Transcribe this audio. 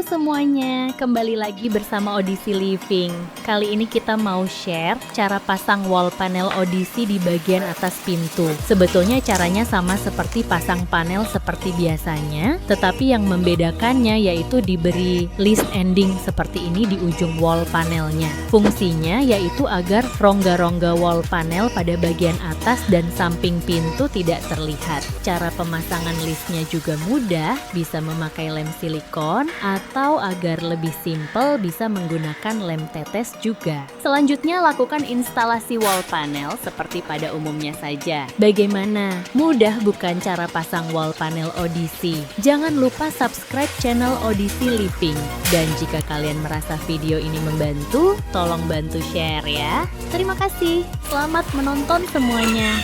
semuanya, kembali lagi bersama Odisie Living. Kali ini kita mau share cara pasang wall panel Odisie di bagian atas pintu. Sebetulnya caranya sama seperti pasang panel seperti biasanya, tetapi yang membedakannya yaitu diberi list ending seperti ini di ujung wall panelnya. Fungsinya yaitu agar rongga-rongga wall panel pada bagian atas dan samping pintu tidak terlihat. Cara pemasangan listnya juga mudah, bisa memakai lem silikon atau agar lebih simpel bisa menggunakan lem tetes juga. Selanjutnya lakukan instalasi wall panel seperti pada umumnya saja. Bagaimana? Mudah bukan cara pasang wall panel Odisie? Jangan lupa subscribe channel Odisie Living. Dan jika kalian merasa video ini membantu, tolong bantu share ya. Terima kasih. Selamat menonton semuanya.